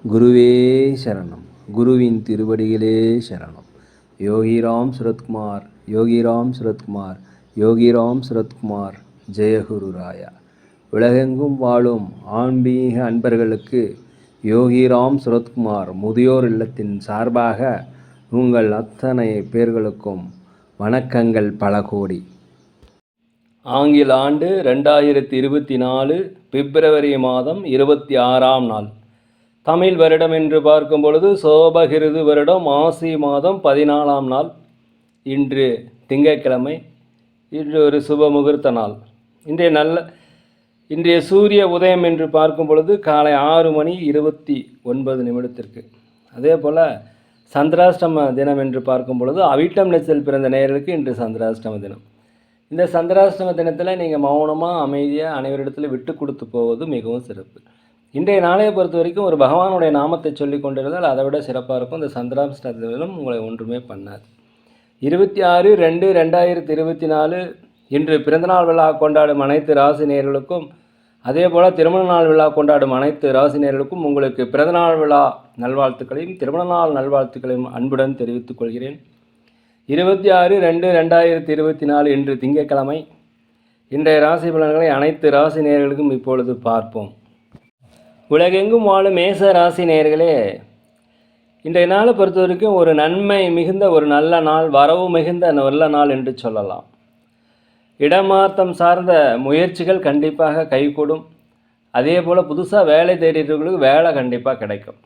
குருவே சரணம். குருவின் திருவடிகளே சரணம். யோகிராம் சுரத்குமார், யோகிராம் சுரத்குமார், யோகிராம் சுரத்குமார். ஜெயகுரு ராயா. உலகெங்கும் வாழும் ஆன்மீக அன்பர்களுக்கு யோகிராம் சுரத்குமார் முதியோர் இல்லத்தின் சார்பாக உங்கள் அத்தனை பேர்களுக்கும் வணக்கங்கள் பல கோடி. ஆங்கில ஆண்டு 2024 பிப்ரவரி மாதம் 26ஆம் நாள். தமிழ் வருடம் என்று பார்க்கும் பொழுது சோபகிருது வருடம் ஆசி மாதம் 14ஆம் நாள். இன்று திங்கட்கிழமை. இன்று ஒரு சுப முகூர்த்த நாள். இன்றைய சூரிய உதயம் என்று பார்க்கும் பொழுது காலை 6:29 அதே போல் சந்திராஷ்டம தினம் என்று பார்க்கும் பொழுது அவிட்டம் நட்சத்திரத்தில் பிறந்த நேயர்களுக்கு இன்று சந்திராஷ்டம தினம். இந்த சந்திராஷ்டம தினத்தில் நீங்கள் மௌனமாக அமைதியாக அனைவரிடத்தில் விட்டு கொடுத்து போவது மிகவும் சிறப்பு. இன்றைய நாளையை பொறுத்த வரைக்கும் ஒரு பகவானுடைய நாமத்தை சொல்லி கொண்டிருந்தால் அதை விட சிறப்பாக இருக்கும். இந்த சந்திராஷ்டம தினம் உங்களை ஒன்றுமே பண்ணாது. 26/2/2024 இன்று பிறந்தநாள் விழா கொண்டாடும் அனைத்து ராசி நேயர்களுக்கும், அதே போல் திருமண நாள் விழா கொண்டாடும் அனைத்து ராசி நேயர்களுக்கும் உங்களுக்கு பிறந்தநாள் விழா நல்வாழ்த்துக்களையும் திருமண நாள் நல்வாழ்த்துக்களையும் அன்புடன் தெரிவித்துக் கொள்கிறேன். 26/2/2024 இன்று திங்கட்கிழமை. இன்றைய ராசி பலன்களை அனைத்து ராசி நேயர்களுக்கும் இப்பொழுது பார்ப்போம். உலகெங்கும் வாழும் மேச ராசி நேயர்களே, இன்றைய நாளை பொறுத்த வரைக்கும் ஒரு நன்மை மிகுந்த ஒரு நல்ல நாள், வரவு மிகுந்த நல்ல நாள் என்று சொல்லலாம். இடமாற்றம் சார்ந்த முயற்சிகள் கண்டிப்பாக கைகூடும். அதே போல் புதுசாக வேலை தேடிட்டவர்களுக்கு வேலை கண்டிப்பாக கிடைக்கும்.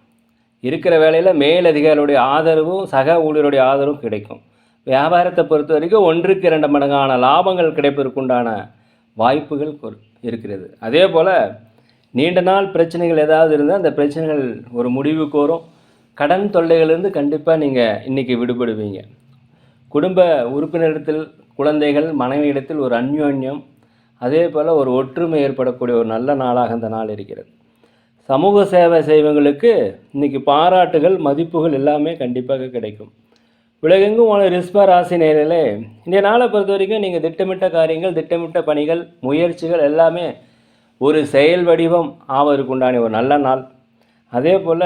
இருக்கிற வேலையில் மேலதிகாரிகளுடைய ஆதரவும் சக ஊழியருடைய ஆதரவும் கிடைக்கும். வியாபாரத்தை பொறுத்த வரைக்கும் 1க்கு 2 மடங்கான லாபங்கள் கிடைப்பதற்குண்டான வாய்ப்புகள் இருக்கிறது. அதே போல் நீண்ட நாள் பிரச்சனைகள் ஏதாவது இருந்தால் அந்த பிரச்சனைகள் ஒரு முடிவுக்கு வரும். கடன் தொல்லைகளிலிருந்து கண்டிப்பாக நீங்கள் இன்றைக்கி விடுபடுவீங்க. குடும்ப உறுப்பினரிடத்தில், குழந்தைகள், மனைவியிடத்தில் ஒரு அந்யோன்யம், அதே போல் ஒரு ஒற்றுமை ஏற்படக்கூடிய ஒரு நல்ல நாளாக அந்த நாள் இருக்கிறது. சமூக சேவை செய்வங்களுக்கு இன்றைக்கி பாராட்டுகள், மதிப்புகள் எல்லாமே கண்டிப்பாக கிடைக்கும். உலகெங்கும் உள்ள ரிஷப ராசி நேயர்களே, இந்த நாளை பொறுத்த வரைக்கும் நீங்கள் திட்டமிட்ட காரியங்கள், திட்டமிட்ட பணிகள், முயற்சிகள் எல்லாமே ஒரு செயல் வடிவம் ஆவதற்குண்டான ஒரு நல்ல நாள். அதே போல்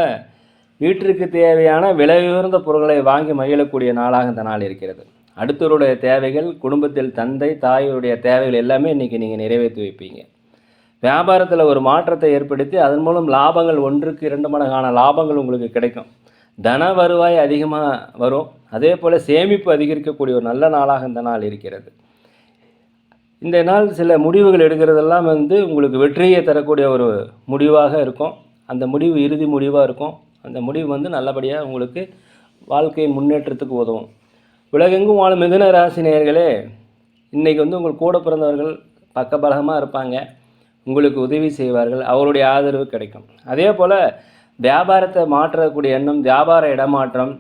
வீட்டிற்கு தேவையான விலை உயர்ந்த பொருட்களை வாங்கி மகிழக்கூடிய நாளாக இந்த நாள் இருக்கிறது. அடுத்தவருடைய தேவைகள், குடும்பத்தில் தந்தை தாயுடைய தேவைகள் எல்லாமே இன்றைக்கி நீங்கள் நிறைவேற்றி வைப்பீங்க. வியாபாரத்தில் ஒரு மாற்றத்தை ஏற்படுத்தி அதன் மூலம் லாபங்கள் 1க்கு 2 மடங்கான லாபங்கள் உங்களுக்கு கிடைக்கும். தன வருவாய் அதிகமாக வரும். அதே போல் சேமிப்பு அதிகரிக்கக்கூடிய ஒரு நல்ல நாளாக இந்த நாள் இருக்கிறது. இந்த நாள் சில முடிவுகள் எடுக்கிறதெல்லாம் உங்களுக்கு வெற்றியை தரக்கூடிய ஒரு முடிவாக இருக்கும். அந்த முடிவு இறுதி முடிவாக இருக்கும். அந்த முடிவு நல்லபடியாக உங்களுக்கு வாழ்க்கை முன்னேற்றத்துக்கு உதவும். உலகெங்கும் வாழும் மிதுன ராசி நேயர்களே, இன்றைக்கி உங்கள் கூட பிறந்தவர்கள் பக்கபலகமாக இருப்பாங்க. உங்களுக்கு உதவி செய்வார்கள். அவருடைய ஆதரவு கிடைக்கும். அதே போல் வியாபாரத்தை மாற்றக்கூடிய எண்ணம், வியாபார இடமாற்றம்,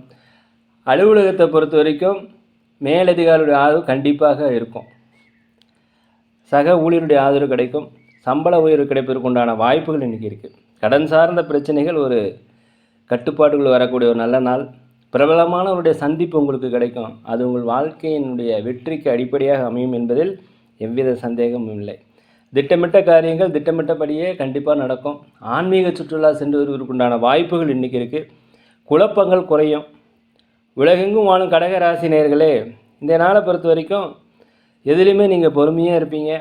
அலுவலகத்தை பொறுத்த வரைக்கும் மேலதிகாரியுடைய ஆதரவு கண்டிப்பாக இருக்கும். சக ஊழியருடைய ஆதரவு கிடைக்கும். சம்பள உயர்வு கிடைப்பதற்கு உண்டான வாய்ப்புகள் இன்றைக்கி இருக்குது. கடன் சார்ந்த பிரச்சனைகள் ஒரு கட்டுப்பாடுகள் வரக்கூடிய ஒரு நல்ல நாள். பிரபலமானவருடைய சந்திப்பு உங்களுக்கு கிடைக்கும். அது உங்கள் வாழ்க்கையினுடைய வெற்றிக்கு அடிப்படையாக அமையும் என்பதில் எவ்வித சந்தேகமும் இல்லை. திட்டமிட்ட காரியங்கள் திட்டமிட்டபடியே கண்டிப்பாக நடக்கும். ஆன்மீக சுற்றுலா சென்று வருவதற்குண்டான வாய்ப்புகள் இன்றைக்கி இருக்குது. குழப்பங்கள் குறையும். உலகெங்கும் வாழும் கடக ராசி நேயர்களே, இந்த நாளை பொறுத்த வரைக்கும் எதுலேயுமே நீங்கள் பொறுமையாக இருப்பீங்க,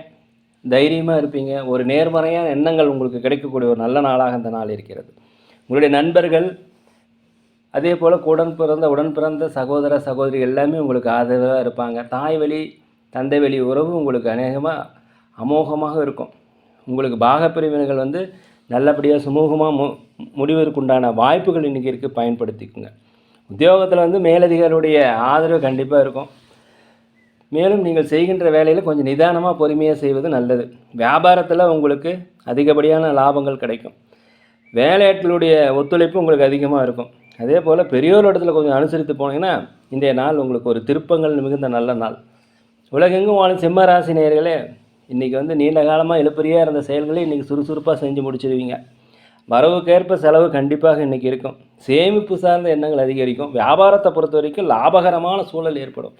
தைரியமாக இருப்பீங்க. ஒரு நேர்மறையான எண்ணங்கள் உங்களுக்கு கிடைக்கக்கூடிய ஒரு நல்ல நாளாக இந்த நாள் இருக்கிறது. உங்களுடைய நண்பர்கள், அதே போல் உடன் பிறந்த சகோதர சகோதரி எல்லாமே உங்களுக்கு ஆதரவாக இருப்பாங்க. தாய் வழி தந்தை வழி உறவு உங்களுக்கு அமோகமாக இருக்கும். உங்களுக்கு பாகப்பிரிவினைகள் நல்லபடியாக சுமூகமாக முடிவதற்குண்டான வாய்ப்புகள் இன்றைக்கி இருக்குது. பயன்படுத்திக்குங்க. உத்தியோகத்தில் மேலதிகாரியுடைய ஆதரவு கண்டிப்பாக இருக்கும். மேலும் நீங்கள் செய்கின்ற வேலையில் கொஞ்சம் நிதானமாக பொறுமையாக செய்வது நல்லது. வியாபாரத்தில் உங்களுக்கு அதிகப்படியான லாபங்கள் கிடைக்கும். வேலையாட்களுடைய ஒத்துழைப்பு உங்களுக்கு அதிகமாக இருக்கும். அதே போல் பெரியோர் இடத்துல கொஞ்சம் அனுசரித்து போனீங்கன்னா இன்றைய நாள் உங்களுக்கு ஒரு திருப்பங்கள் மிகுந்த நல்ல நாள். உலகெங்கும் வாழும் சிம்ம ராசி நேயர்களே, இன்றைக்கி நீண்ட காலமாக இழுப்பறியாக இருந்த செயல்களை இன்றைக்கி சுறுசுறுப்பாக செஞ்சு முடிச்சிடுவீங்க. வரவுக்கேற்ப செலவு கண்டிப்பாக இன்றைக்கி இருக்கும். சேமிப்பு சார்ந்த எண்ணங்கள் அதிகரிக்கும். வியாபாரத்தை பொறுத்த வரைக்கும் லாபகரமான சூழல் ஏற்படும்.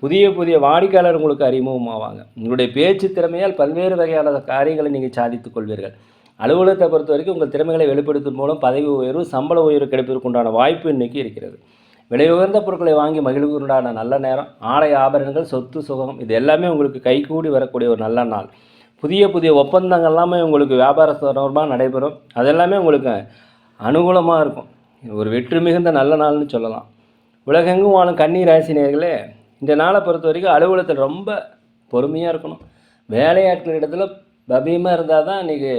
புதிய வாடிக்கையாளர் உங்களுக்கு அறிமுகமாவாங்க. உங்களுடைய பேச்சு திறமையால் பல்வேறு வகையான காரியங்களை நீங்கள் சாதித்துக் கொள்வீர்கள். அலுவலகத்தை பொறுத்த வரைக்கும் உங்கள் திறமைகளை வெளிப்படுத்தும் மூலம் பதவி உயர்வு, சம்பள உயர்வு கிடைப்பதற்கு உண்டான வாய்ப்பு இன்றைக்கி இருக்கிறது. விலை உயர்ந்த பொருட்களை வாங்கி மகிழ்வுண்டான நல்ல நேரம். ஆடை ஆபரணங்கள், சொத்து சுகம் இது எல்லாமே உங்களுக்கு கைகூடி வரக்கூடிய ஒரு நல்ல நாள். புதிய புதிய ஒப்பந்தங்கள் எல்லாமே உங்களுக்கு வியாபார தொடர்பாக நடைபெறும். அதெல்லாமே உங்களுக்கு அனுகூலமாக இருக்கும். ஒரு வெற்றி மிகுந்த நல்ல நாள்னு சொல்லலாம். உலகெங்கும் வாழும் கன்னி ராசி நேயர்களே, இந்த நாளை பொறுத்த வரைக்கும் அலுவலகத்தில் ரொம்ப பொறுமையாக இருக்கணும். வேலையாட்கள் இடத்துல பபியமாக இருந்தால் தான் இன்றைக்கி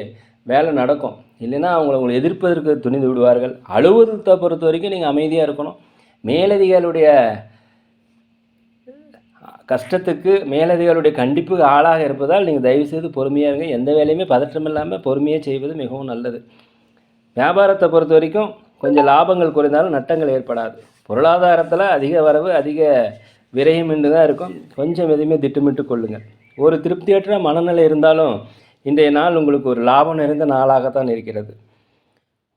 வேலை நடக்கும். இல்லைன்னா உங்களை எதிர்ப்பதற்கு துணிந்து விடுவார்கள். அலுவலகத்தை பொறுத்த வரைக்கும் நீங்கள் அமைதியாக இருக்கணும். மேலதிகாரிகளுடைய கஷ்டத்துக்கு, மேலதிகாரிகளுடைய கண்டிப்புக்கு ஆளாக இருப்பதால் நீங்கள் தயவுசெய்து பொறுமையாக இருங்க. எந்த வேலையுமே பதற்றம் இல்லாமல் பொறுமையாக செய்வது மிகவும் நல்லது. வியாபாரத்தை பொறுத்த வரைக்கும் கொஞ்சம் லாபங்கள் குறைந்தாலும் நட்டங்கள் ஏற்படாது. பொருளாதாரத்தில் அதிக வரவு, அதிக விரயம் என்று தான் இருக்கும். கொஞ்சம் எதுவுமே திட்டமிட்டு கொள்ளுங்கள். ஒரு திருப்தியற்ற மனநிலை இருந்தாலும் இன்றைய நாள் உங்களுக்கு ஒரு லாபம் நிறைந்த நாளாகத்தான் இருக்கிறது.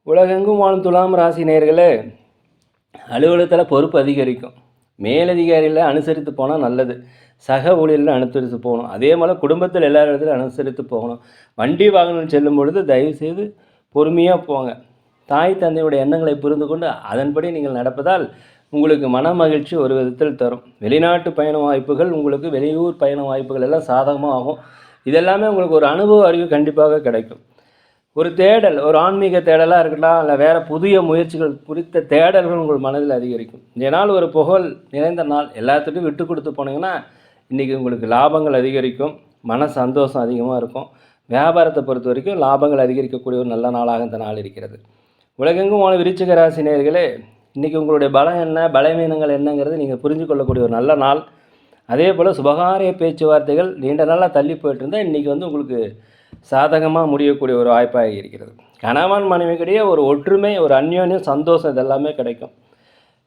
உலகெங்கும் வாழும் துலாம் ராசி நேயர்களே, அலுவலகத்தில் பொறுப்பு அதிகரிக்கும். மேலதிகாரியில் அனுசரித்து போனால் நல்லது. சக ஊழியர்கள் அனுசரித்து போகணும். அதே போல் குடும்பத்தில் எல்லா இடத்துலையும் அனுசரித்து போகணும். வண்டி வாகனம் செல்லும் பொழுது தயவுசெய்து பொறுமையாக போங்க. தாய் தந்தையுடைய எண்ணங்களை புரிந்து கொண்டு அதன்படி நீங்கள் நடப்பதால் உங்களுக்கு மன மகிழ்ச்சி ஒரு விதத்தில் தரும். வெளிநாட்டு பயண வாய்ப்புகள், உங்களுக்கு வெளியூர் பயண வாய்ப்புகள் எல்லாம் சாதகமாக ஆகும். இதெல்லாமே உங்களுக்கு ஒரு அனுபவ அறிவு கண்டிப்பாக கிடைக்கும். ஒரு தேடல், ஒரு ஆன்மீக தேடலாக இருக்கலாம், இல்லை வேறு புதிய முயற்சிகள் குறித்த தேடல்கள் உங்கள் மனதில் அதிகரிக்கும். இந்த நாள் ஒரு புகழ் நிறைந்த நாள். எல்லாத்துக்கும் விட்டு கொடுத்து போனீங்கன்னா இன்றைக்கி உங்களுக்கு லாபங்கள் அதிகரிக்கும். மன சந்தோஷம் அதிகமாக இருக்கும். வியாபாரத்தை பொறுத்த வரைக்கும் லாபங்கள் அதிகரிக்கக்கூடிய ஒரு நல்ல நாளாக இந்த நாள் இருக்கிறது. உலகெங்கும் வாழும் விருச்சிக ராசி நேயர்களே, இன்றைக்கி உங்களுடைய பலம் என்ன, பலவீனங்கள் என்னங்கிறது நீங்கள் புரிஞ்சு கொள்ளக்கூடிய ஒரு நல்ல நாள். அதே போல் சுபகாரிய பேச்சுவார்த்தைகள் நீண்ட நாளாக தள்ளி போயிட்டு இருந்தால் இன்றைக்கி உங்களுக்கு சாதகமாக முடியக்கூடிய ஒரு வாய்ப்பாக இருக்கிறது. கணவன் மனைவிக்கிடையே ஒரு ஒற்றுமை, ஒரு அந்யோன்யம், சந்தோஷம் இதெல்லாமே கிடைக்கும்.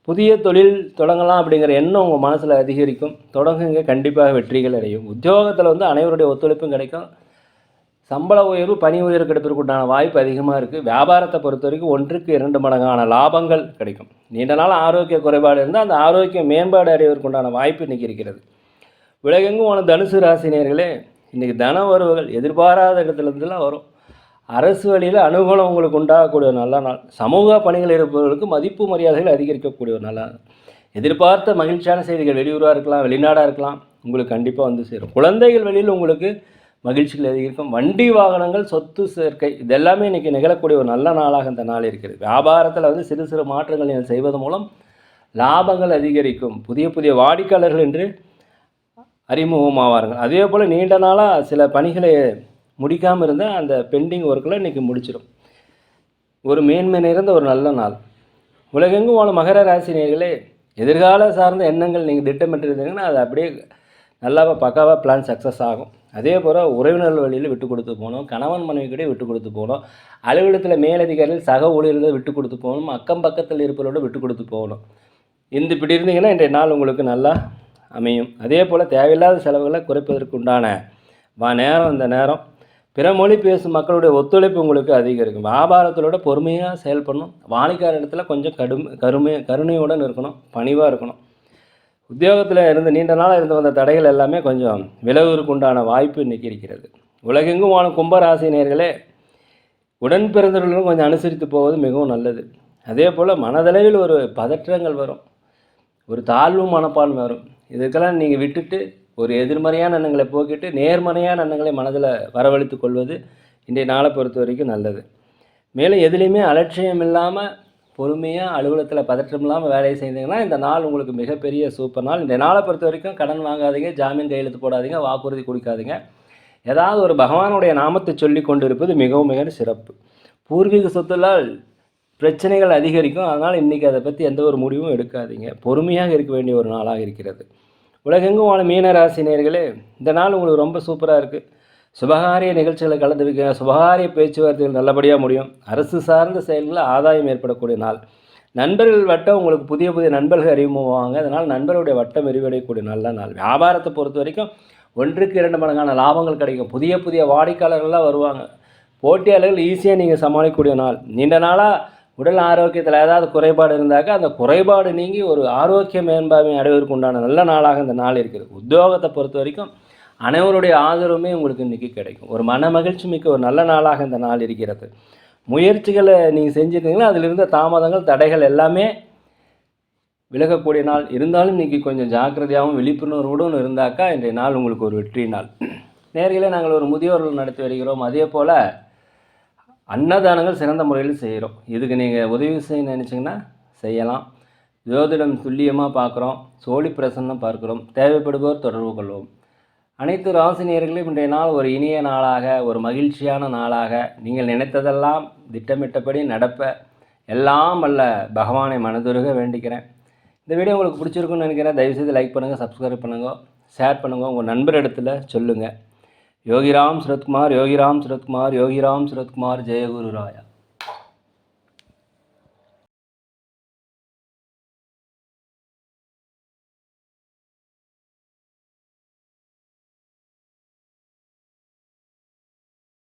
புதிய தொழில் தொடங்கலாம் அப்படிங்கிற எண்ணம் உங்கள் மனசில் அதிகரிக்கும். தொடங்குங்க, கண்டிப்பாக வெற்றிகள் அடையும். உத்தியோகத்தில் அனைவருடைய ஒத்துழைப்பும் கிடைக்கும். சம்பள உயர்வு, பணி உயர்வு கிடைப்பதற்குண்டான வாய்ப்பு அதிகமாக இருக்குது. வியாபாரத்தை பொறுத்த வரைக்கும் 1க்கு 2 மடங்கான லாபங்கள் கிடைக்கும். நீண்ட நாள் ஆரோக்கிய குறைபாடு இருந்தால் அந்த ஆரோக்கிய மேம்பாடு அடைவதற்குண்டான வாய்ப்பு இன்றைக்கி இருக்கிறது. உலகெங்கும் வாழும் தனுசு ராசினியர்களே, இன்றைக்கி தன வரவுகள் எதிர்பாராத இடத்துலேருந்துலாம் வரும். அரசு வழியில் அனுகூலம் உங்களுக்கு உண்டாகக்கூடிய ஒரு நல்ல நாள். சமூக பணிகள் இருப்பவர்களுக்கு மதிப்பு மரியாதைகள் அதிகரிக்கக்கூடிய ஒரு நல்ல நாள். எதிர்பார்த்த மகிழ்ச்சியான செய்திகள் வெளியூராக இருக்கலாம், வெளிநாடாக இருக்கலாம், உங்களுக்கு கண்டிப்பாக சேரும். குழந்தைகள் வெளியில் உங்களுக்கு மகிழ்ச்சிகள் அதிகரிக்கும். வண்டி வாகனங்கள், சொத்து சேர்க்கை இதெல்லாமே இன்றைக்கி நிகழக்கூடிய ஒரு நல்ல நாளாக இந்த நாள் இருக்கிறது. வியாபாரத்தில் சிறு சிறு மாற்றங்கள் நீங்கள் செய்வதன் மூலம் லாபங்கள் அதிகரிக்கும். புதிய புதிய வாடிக்கையாளர்கள் என்று அறிமுகமாவார்கள். அதே போல் நீண்ட நாளாக சில பணிகளை முடிக்காமல் இருந்தால் அந்த பெண்டிங் ஒர்க்கில் இன்றைக்கி முடிச்சிடும். ஒரு மேன்மை நிறைந்த ஒரு நல்ல நாள். உலகெங்கும் வாழும் மகர ராசி நேயர்களே, எதிர்கால சார்ந்த எண்ணங்கள் நீங்கள் திட்டமிட்டிருந்தீங்கன்னா அது அப்படியே நல்லா பக்காவாக பிளான் சக்ஸஸ் ஆகும். அதே போல் உறவினர்கள் வழியில் விட்டு கொடுத்து போகணும். கணவன் மனைவிக்கிட்டே விட்டு கொடுத்து போகணும். அலுவலகத்தில் மேலதிகாரிகள், சக ஊழியர்கள் விட்டு கொடுத்து போகணும். அக்கம் பக்கத்தில் இருப்பவரோடு விட்டு கொடுத்து போகணும். இப்படி இருந்தீங்கன்னா இன்றைய நாள் உங்களுக்கு நல்லா அமையும். அதே போல் தேவையில்லாத செலவுகளை குறைப்பதற்கு உண்டான நேரம் இந்த நேரம். பிற மொழி பேசும் மக்களுடைய ஒத்துழைப்பு உங்களுக்கு அதிகரிக்கும். வியாபாரத்தோட பொறுமையாக செயல்படணும். வாடிக்கையாளர் இடத்துல கொஞ்சம் கருணையுடன் இருக்கணும், பணிவாக இருக்கணும். உத்தியோகத்தில் இருந்து நீண்ட நாளாக இருந்து வந்த தடைகள் எல்லாமே கொஞ்சம் விலகுவதற்கு உண்டான வாய்ப்பு இன்றைக்கி இருக்கிறது. உலகெங்கும் வாழும் கும்பராசி நேயர்களே, உடன் பிறந்தவர்களும் கொஞ்சம் அனுசரித்து போவது மிகவும் நல்லது. அதே போல் மனதளவில் ஒரு பதற்றங்கள் வரும், ஒரு தாழ்வு மனப்பான்மை வரும். இதுக்கெல்லாம் நீங்கள் விட்டுட்டு ஒரு எதிர்மறையான எண்ணங்களை போக்கிட்டு நேர்மறையான எண்ணங்களை மனதில் வரவழைத்து கொள்வது இன்றைய நாளை பொறுத்த வரைக்கும் நல்லது. மேலும் எதுலேயுமே அலட்சியம் இல்லாமல் பொறுமையாக அலுவலகத்தில் பதற்றம் இல்லாமல் வேலையை செய்தீங்கன்னா இந்த நாள் உங்களுக்கு மிகப்பெரிய சூப்பர் நாள். இந்த நாளை பொறுத்த வரைக்கும் கடன் வாங்காதீங்க, ஜாமீன் கையெழுத்து போடாதீங்க, வாக்குறுதி கொடுக்காதீங்க. ஏதாவது ஒரு பகவானுடைய நாமத்தை சொல்லி கொண்டு இருப்பது மிகவும் மிக சிறப்பு. பூர்வீக சொத்துலால் பிரச்சனைகள் அதிகரிக்கும். அதனால் இன்றைக்கி அதை பற்றி எந்த ஒரு முடிவும் எடுக்காதீங்க. பொறுமையாக இருக்க வேண்டிய ஒரு நாளாக இருக்கிறது. உலகெங்கும் வாழும் மீனராசி நேயர்களே, இந்த நாள் உங்களுக்கு ரொம்ப சூப்பராக இருக்குது. சுபகாரிய நிகழ்ச்சிகளை கலந்து வைக்க, சுபகாரிய பேச்சுவார்த்தைகள் நல்லபடியாக முடியும். அரசு சார்ந்த செயல்களில் ஆதாயம் ஏற்படக்கூடிய நாள். நண்பர்கள் வட்டம் உங்களுக்கு புதிய புதிய நண்பர்கள் அறிமுகமாவாங்க. அதனால் நண்பர்களுடைய வட்டம் விரிவடையக்கூடிய நல்ல நாள். வியாபாரத்தை பொறுத்த வரைக்கும் 1க்கு 2 மடங்கான லாபங்கள் கிடைக்கும். புதிய புதிய வாடிக்கையாளர்கள்லாம் வருவாங்க. போட்டியாளர்கள் ஈஸியாக நீங்கள் சமாளிக்கக்கூடிய நாள். நீண்ட நாளாக உடல் ஆரோக்கியத்தில் ஏதாவது குறைபாடு இருந்தாக்கா அந்த குறைபாடு நீங்கி ஒரு ஆரோக்கிய மேம்பான்மை அடைவதற்கு உண்டான நல்ல நாளாக இந்த நாள் இருக்கிறது. உத்தியோகத்தை பொறுத்த வரைக்கும் அனைவருடைய ஆதரவுமே உங்களுக்கு இன்றைக்கி கிடைக்கும். ஒரு மன மகிழ்ச்சி மிக்க ஒரு நல்ல நாளாக இந்த நாள் இருக்கிறது. முயற்சிகளை நீங்கள் செஞ்சுருந்தீங்கன்னா அதில் இருந்த தாமதங்கள் தடைகள் எல்லாமே விலகக்கூடிய நாள். இருந்தாலும் இன்றைக்கி கொஞ்சம் ஜாக்கிரதையாகவும் விழிப்புணர்வோடும் இருந்தாக்கா இன்றைய நாள் உங்களுக்கு ஒரு வெற்றி நாள். நேர்களே, நாங்கள் ஒரு முதியோர்கள் நடத்தி வருகிறோம். அதே போல் அன்னதானங்கள் சிறந்த முறையில் செய்கிறோம். இதுக்கு நீங்கள் உதவி செய்ய நினச்சிங்கன்னா செய்யலாம். ஜோதிடம் துல்லியமாக பார்க்குறோம், சோழி பிரசன்னம் பார்க்குறோம். தேவைப்படுவோர் தொடர்பு கொள்வோம். அனைத்து ராசினியர்களும் இன்றைய நாள் ஒரு இனிய நாளாக, ஒரு மகிழ்ச்சியான நாளாக, நீங்கள் நினைத்ததெல்லாம் திட்டமிட்டபடி நடப்ப எல்லாம் அல்ல பகவானை மனதுருக வேண்டிக்கிறேன். இந்த வீடியோ உங்களுக்கு பிடிச்சிருக்குன்னு நினைக்கிறேன். தயவுசெய்து லைக் பண்ணுங்கள், சப்ஸ்கிரைப் பண்ணுங்கள், ஷேர் பண்ணுங்கள், உங்கள் நண்பர் இடத்துல சொல்லுங்கள். யோகிராம் சுரத்குமார், யோகிராம் சுரத்குமார், யோகிராம் சுரத்குமார், ஜெயகுரு ராயா.